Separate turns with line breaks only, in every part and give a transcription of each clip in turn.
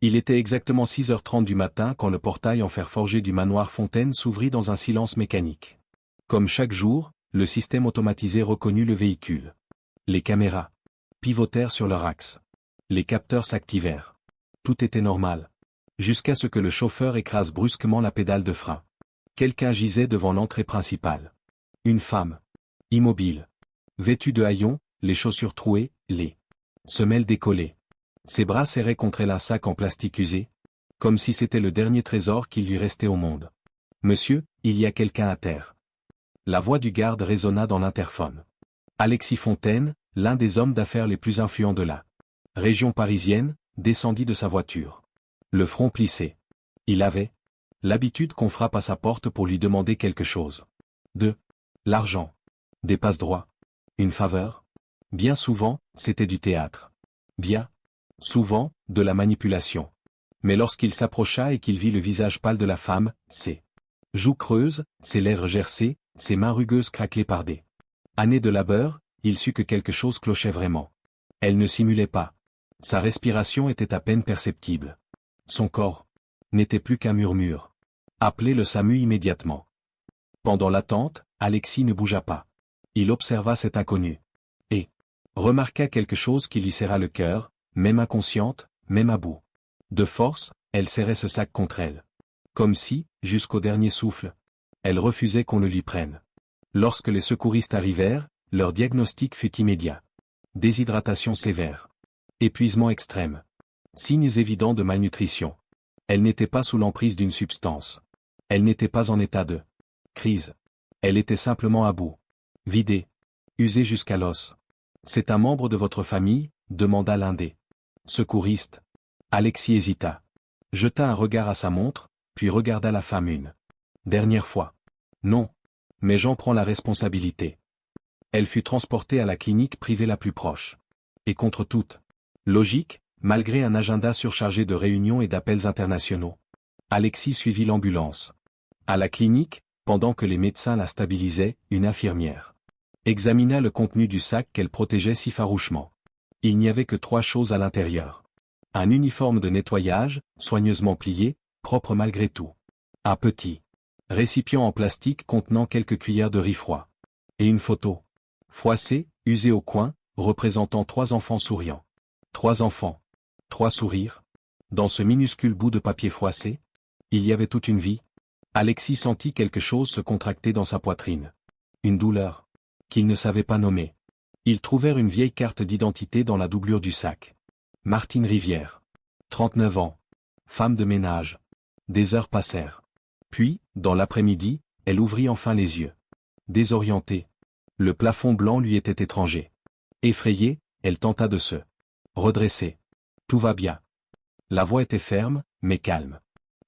Il était exactement 6h30 du matin quand le portail en fer forgé du manoir Fontaine s'ouvrit dans un silence mécanique. Comme chaque jour, le système automatisé reconnut le véhicule. Les caméras pivotèrent sur leur axe. Les capteurs s'activèrent. Tout était normal. Jusqu'à ce que le chauffeur écrase brusquement la pédale de frein. Quelqu'un gisait devant l'entrée principale. Une femme. Immobile. Vêtue de haillons, les chaussures trouées, les semelles décollées. Ses bras serrés contre elle un sac en plastique usé, comme si c'était le dernier trésor qu'il lui restait au monde. « Monsieur, il y a quelqu'un à terre. » La voix du garde résonna dans l'interphone. Alexis Fontaine, l'un des hommes d'affaires les plus influents de la région parisienne, descendit de sa voiture. Le front plissé. Il avait l'habitude qu'on frappe à sa porte pour lui demander quelque chose. De l'argent. Des passe-droits. Une faveur. Bien souvent, c'était du théâtre. Bien souvent, de la manipulation. Mais lorsqu'il s'approcha et qu'il vit le visage pâle de la femme, ses joues creuses, ses lèvres gercées, ses mains rugueuses craquelées par des années de labeur, il sut que quelque chose clochait vraiment. Elle ne simulait pas. Sa respiration était à peine perceptible. Son corps n'était plus qu'un murmure. Appelez le SAMU immédiatement. Pendant l'attente, Alexis ne bougea pas. Il observa cet inconnu. Et remarqua quelque chose qui lui serra le cœur, même inconsciente, même à bout de force, elle serrait ce sac contre elle. Comme si, jusqu'au dernier souffle, elle refusait qu'on le lui prenne. Lorsque les secouristes arrivèrent, leur diagnostic fut immédiat. Déshydratation sévère. Épuisement extrême. Signes évidents de malnutrition. Elle n'était pas sous l'emprise d'une substance. Elle n'était pas en état de crise. Elle était simplement à bout. Vidée. Usée jusqu'à l'os. C'est un membre de votre famille, demanda l'un des secouristes. Alexis hésita. Jeta un regard à sa montre, puis regarda la femme une dernière fois. Non. Mais j'en prends la responsabilité. Elle fut transportée à la clinique privée la plus proche. Et contre toute logique, malgré un agenda surchargé de réunions et d'appels internationaux, Alexis suivit l'ambulance. À la clinique, pendant que les médecins la stabilisaient, une infirmière examina le contenu du sac qu'elle protégeait si farouchement. Il n'y avait que 3 choses à l'intérieur. Un uniforme de nettoyage, soigneusement plié, propre malgré tout. Un petit récipient en plastique contenant quelques cuillères de riz froid. Et une photo froissée, usée au coin, représentant 3 enfants souriants. 3 enfants. 3 sourires. Dans ce minuscule bout de papier froissé, il y avait toute une vie. Alexis sentit quelque chose se contracter dans sa poitrine. Une douleur qu'il ne savait pas nommer. Ils trouvèrent une vieille carte d'identité dans la doublure du sac. Martine Rivière. 39 ans. Femme de ménage. Des heures passèrent. Puis, dans l'après-midi, elle ouvrit enfin les yeux. Désorientée. Le plafond blanc lui était étranger. Effrayée, elle tenta de se redresser. Tout va bien. La voix était ferme, mais calme.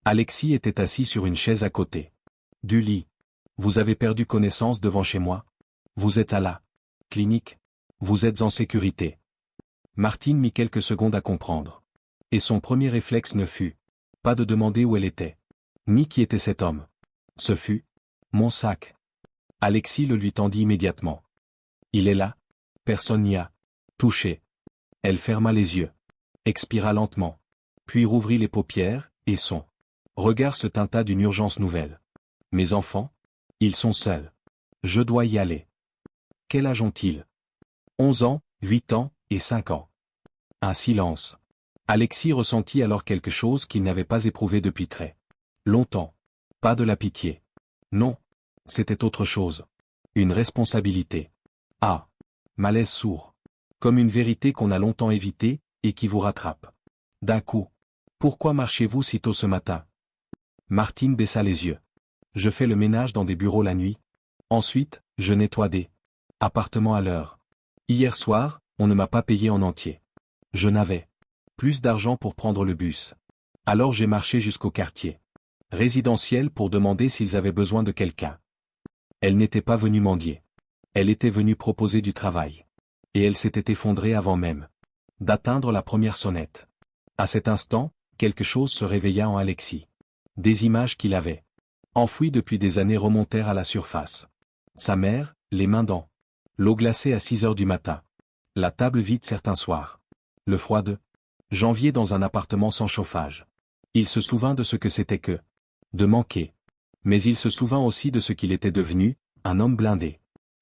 Alexis était assis sur une chaise à côté du lit. Vous avez perdu connaissance devant chez moi. Vous êtes à la clinique. Vous êtes en sécurité. Martine mit quelques secondes à comprendre. Et son premier réflexe ne fut pas de demander où elle était, ni qui était cet homme. Ce fut mon sac. Alexis le lui tendit immédiatement. Il est là. Personne n'y a touché. Elle ferma les yeux, expira lentement, puis rouvrit les paupières, et son regard se teinta d'une urgence nouvelle. Mes enfants? Ils sont seuls. Je dois y aller. Quel âge ont-ils? 11 ans, 8 ans, et 5 ans. Un silence. Alexis ressentit alors quelque chose qu'il n'avait pas éprouvé depuis très longtemps. Pas de la pitié. Non. C'était autre chose. Une responsabilité. Ah. Malaise sourd. Comme une vérité qu'on a longtemps évitée, et qui vous rattrape. D'un coup. Pourquoi marchez-vous si tôt ce matin? Martine baissa les yeux. Je fais le ménage dans des bureaux la nuit. Ensuite, je nettoie des appartements à l'heure. Hier soir, on ne m'a pas payé en entier. Je n'avais plus d'argent pour prendre le bus. Alors j'ai marché jusqu'au quartier résidentiel pour demander s'ils avaient besoin de quelqu'un. Elle n'était pas venue mendier. Elle était venue proposer du travail. Et elle s'était effondrée avant même d'atteindre la première sonnette. À cet instant, quelque chose se réveilla en Alexis. Des images qu'il avait enfouies depuis des années remontèrent à la surface. Sa mère, les mains dans l'eau glacée à 6 heures du matin. La table vide certains soirs. Le froid de Janvier dans un appartement sans chauffage. Il se souvint de ce que c'était que de manquer. Mais il se souvint aussi de ce qu'il était devenu, un homme blindé.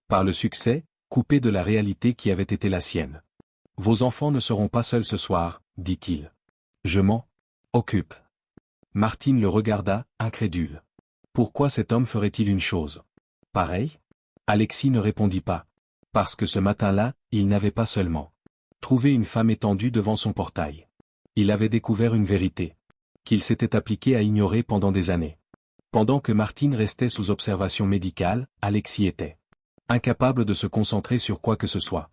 Par le succès, coupé de la réalité qui avait été la sienne. Vos enfants ne seront pas seuls ce soir, dit-il. Je m'en occupe. Martine le regarda, incrédule. Pourquoi cet homme ferait-il une chose pareille? Alexis ne répondit pas. Parce que ce matin-là, il n'avait pas seulement trouvé une femme étendue devant son portail. Il avait découvert une vérité qu'il s'était appliqué à ignorer pendant des années. Pendant que Martine restait sous observation médicale, Alexis était incapable de se concentrer sur quoi que ce soit.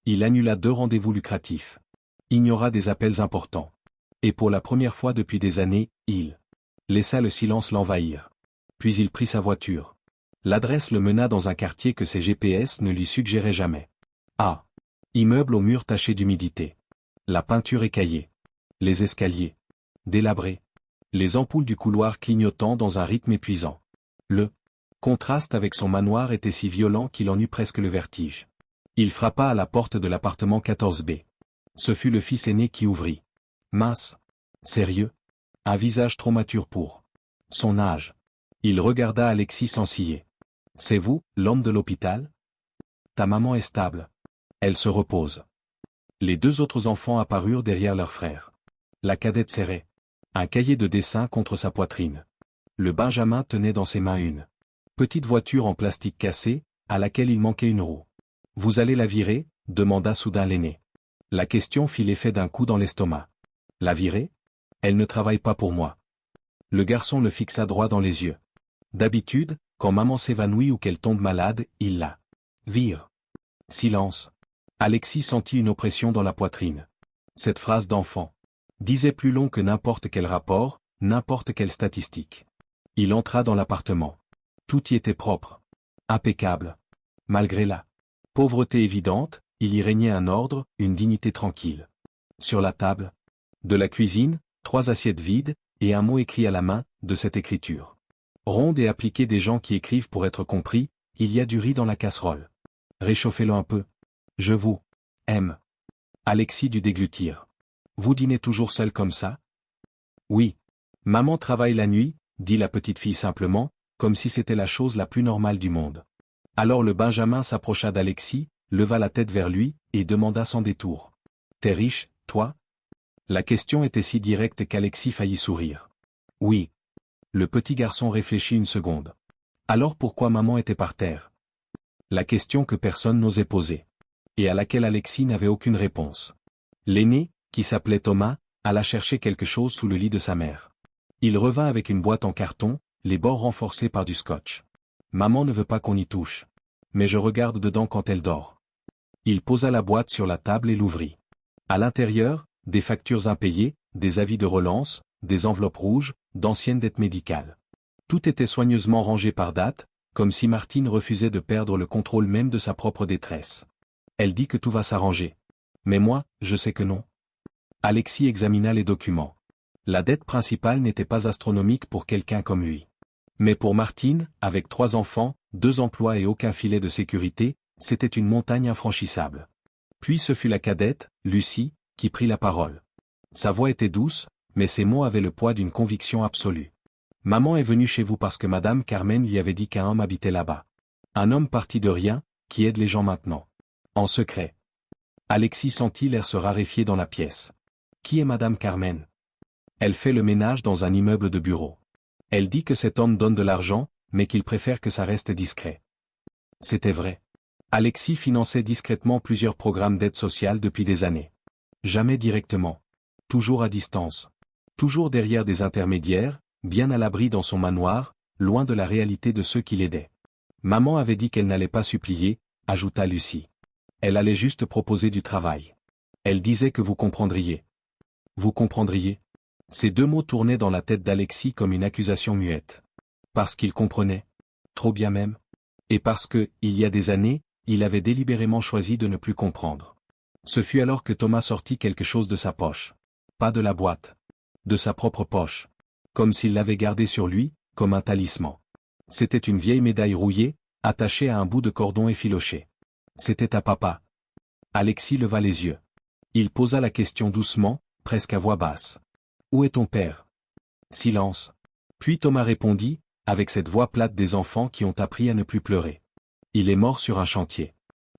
Il annula 2 rendez-vous lucratifs. Ignora des appels importants. Et pour la première fois depuis des années, il laissa le silence l'envahir. Puis il prit sa voiture. L'adresse le mena dans un quartier que ses GPS ne lui suggéraient jamais. Ah! Immeuble aux murs tachés d'humidité. La peinture écaillée. Les escaliers délabrés. Les ampoules du couloir clignotant dans un rythme épuisant. Le contraste avec son manoir était si violent qu'il en eut presque le vertige. Il frappa à la porte de l'appartement 14B. Ce fut le fils aîné qui ouvrit. Mince. Sérieux. Un visage trop mature pour son âge. Il regarda Alexis sans ciller. C'est vous, l'homme de l'hôpital? Ta maman est stable. Elle se repose. Les 2 autres enfants apparurent derrière leur frère. La cadette serrait un cahier de dessin contre sa poitrine. Le Benjamin tenait dans ses mains une petite voiture en plastique cassé, à laquelle il manquait une roue. Vous allez la virer? Demanda soudain l'aîné. La question fit l'effet d'un coup dans l'estomac. La virer? Elle ne travaille pas pour moi. Le garçon le fixa droit dans les yeux. D'habitude, quand maman s'évanouit ou qu'elle tombe malade, il la vire. Silence. Alexis sentit une oppression dans la poitrine. Cette phrase d'enfant disait plus long que n'importe quel rapport, n'importe quelle statistique. Il entra dans l'appartement. Tout y était propre. Impeccable. Malgré la pauvreté évidente, il y régnait un ordre, une dignité tranquille. Sur la table de la cuisine, 3 assiettes vides, et un mot écrit à la main, de cette écriture ronde et appliquée des gens qui écrivent pour être compris, il y a du riz dans la casserole. Réchauffez-le un peu. Je vous aime. Alexis dut déglutir. Vous dînez toujours seul comme ça? Oui. Maman travaille la nuit, dit la petite fille simplement, comme si c'était la chose la plus normale du monde. Alors le Benjamin s'approcha d'Alexis, leva la tête vers lui, et demanda sans détour. T'es riche, toi? La question était si directe qu'Alexis faillit sourire. Oui. Le petit garçon réfléchit une seconde. Alors pourquoi maman était par terre? La question que personne n'osait poser. Et à laquelle Alexis n'avait aucune réponse. L'aîné, qui s'appelait Thomas, alla chercher quelque chose sous le lit de sa mère. Il revint avec une boîte en carton, les bords renforcés par du scotch. Maman ne veut pas qu'on y touche. Mais je regarde dedans quand elle dort. Il posa la boîte sur la table et l'ouvrit. À l'intérieur, des factures impayées, des avis de relance, des enveloppes rouges, d'anciennes dettes médicales. Tout était soigneusement rangé par date, comme si Martine refusait de perdre le contrôle même de sa propre détresse. Elle dit que tout va s'arranger. Mais moi, je sais que non. Alexis examina les documents. La dette principale n'était pas astronomique pour quelqu'un comme lui. Mais pour Martine, avec 3 enfants, 2 emplois et aucun filet de sécurité, c'était une montagne infranchissable. Puis ce fut la cadette, Lucie, qui prit la parole. Sa voix était douce, mais ses mots avaient le poids d'une conviction absolue. Maman est venue chez vous parce que Madame Carmen lui avait dit qu'un homme habitait là-bas. Un homme parti de rien, qui aide les gens maintenant. En secret. Alexis sentit l'air se raréfier dans la pièce. Qui est Madame Carmen? Elle fait le ménage dans un immeuble de bureaux. Elle dit que cet homme donne de l'argent, mais qu'il préfère que ça reste discret. C'était vrai. Alexis finançait discrètement plusieurs programmes d'aide sociale depuis des années. Jamais directement. Toujours à distance. Toujours derrière des intermédiaires, bien à l'abri dans son manoir, loin de la réalité de ceux qui l'aidaient. Maman avait dit qu'elle n'allait pas supplier, ajouta Lucie. Elle allait juste proposer du travail. Elle disait que vous comprendriez. Vous comprendriez? Ces 2 mots tournaient dans la tête d'Alexis comme une accusation muette. Parce qu'il comprenait. Trop bien même. Et parce que, il y a des années, il avait délibérément choisi de ne plus comprendre. Ce fut alors que Thomas sortit quelque chose de sa poche. Pas de la boîte. De sa propre poche. Comme s'il l'avait gardée sur lui, comme un talisman. C'était une vieille médaille rouillée, attachée à un bout de cordon effiloché. C'était à papa. Alexis leva les yeux. Il posa la question doucement, presque à voix basse. Où est ton père? Silence. Puis Thomas répondit, avec cette voix plate des enfants qui ont appris à ne plus pleurer. Il est mort sur un chantier.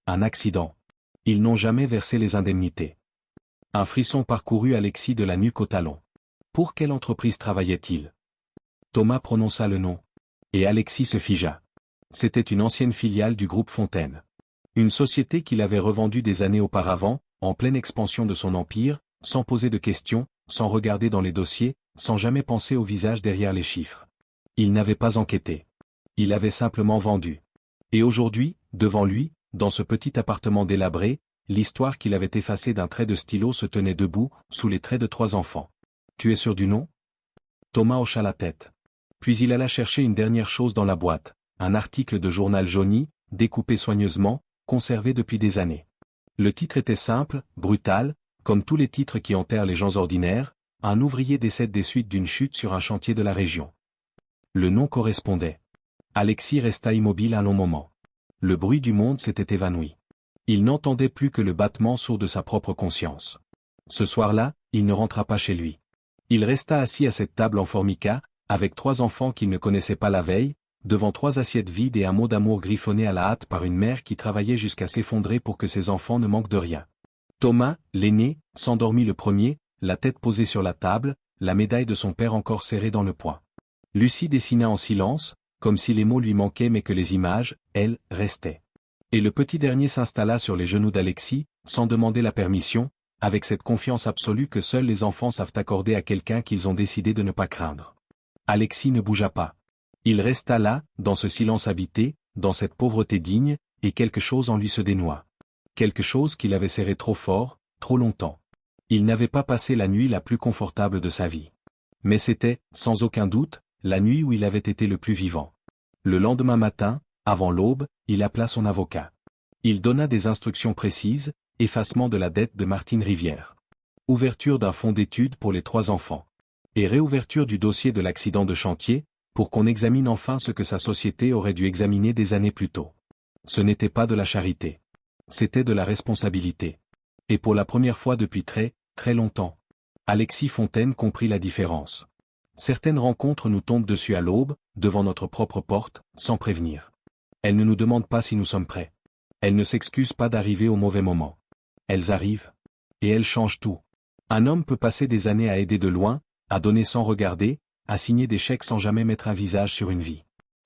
Un accident. Ils n'ont jamais versé les indemnités. Un frisson parcourut Alexis de la nuque au talon. Pour quelle entreprise travaillait-il? Thomas prononça le nom. Et Alexis se figea. C'était une ancienne filiale du groupe Fontaine. Une société qu'il avait revendue des années auparavant, en pleine expansion de son empire, sans poser de questions, sans regarder dans les dossiers, sans jamais penser au visage derrière les chiffres. Il n'avait pas enquêté. Il avait simplement vendu. Et aujourd'hui, devant lui, dans ce petit appartement délabré, l'histoire qu'il avait effacée d'un trait de stylo se tenait debout, sous les traits de 3 enfants. Tu es sûr du nom? Thomas hocha la tête. Puis il alla chercher une dernière chose dans la boîte, un article de journal jauni, découpé soigneusement, conservé depuis des années. Le titre était simple, brutal, comme tous les titres qui enterrent les gens ordinaires, un ouvrier décède des suites d'une chute sur un chantier de la région. Le nom correspondait. Alexis resta immobile un long moment. Le bruit du monde s'était évanoui. Il n'entendait plus que le battement sourd de sa propre conscience. Ce soir-là, il ne rentra pas chez lui. Il resta assis à cette table en formica, avec 3 enfants qu'il ne connaissait pas la veille, devant 3 assiettes vides et un mot d'amour griffonné à la hâte par une mère qui travaillait jusqu'à s'effondrer pour que ses enfants ne manquent de rien. Thomas, l'aîné, s'endormit le premier, la tête posée sur la table, la médaille de son père encore serrée dans le poing. Lucie dessina en silence, comme si les mots lui manquaient mais que les images, elles, restaient. Et le petit dernier s'installa sur les genoux d'Alexis, sans demander la permission, avec cette confiance absolue que seuls les enfants savent accorder à quelqu'un qu'ils ont décidé de ne pas craindre. Alexis ne bougea pas. Il resta là, dans ce silence habité, dans cette pauvreté digne, et quelque chose en lui se dénoua. Quelque chose qu'il avait serré trop fort, trop longtemps. Il n'avait pas passé la nuit la plus confortable de sa vie. Mais c'était, sans aucun doute, la nuit où il avait été le plus vivant. Le lendemain matin, avant l'aube, il appela son avocat. Il donna des instructions précises, effacement de la dette de Martine Rivière. Ouverture d'un fonds d'études pour les 3 enfants. Et réouverture du dossier de l'accident de chantier, pour qu'on examine enfin ce que sa société aurait dû examiner des années plus tôt. Ce n'était pas de la charité. C'était de la responsabilité. Et pour la première fois depuis très, très longtemps, Alexis Fontaine comprit la différence. Certaines rencontres nous tombent dessus à l'aube, devant notre propre porte, sans prévenir. Elles ne nous demandent pas si nous sommes prêts. Elles ne s'excusent pas d'arriver au mauvais moment. Elles arrivent. Et elles changent tout. Un homme peut passer des années à aider de loin, à donner sans regarder, à signer des chèques sans jamais mettre un visage sur une vie.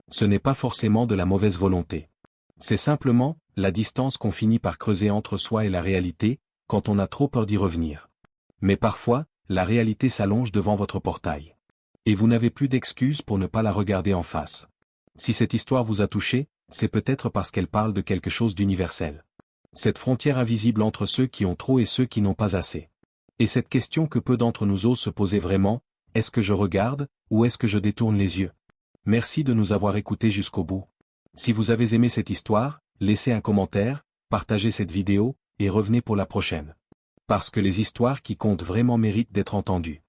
Ce n'est pas forcément de la mauvaise volonté. C'est simplement la distance qu'on finit par creuser entre soi et la réalité, quand on a trop peur d'y revenir. Mais parfois, la réalité s'allonge devant votre portail. Et vous n'avez plus d'excuses pour ne pas la regarder en face. Si cette histoire vous a touché, c'est peut-être parce qu'elle parle de quelque chose d'universel. Cette frontière invisible entre ceux qui ont trop et ceux qui n'ont pas assez. Et cette question que peu d'entre nous osent se poser vraiment, est-ce que je regarde, ou est-ce que je détourne les yeux? Merci de nous avoir écoutés jusqu'au bout. Si vous avez aimé cette histoire, laissez un commentaire, partagez cette vidéo, et revenez pour la prochaine. Parce que les histoires qui comptent vraiment méritent d'être entendues.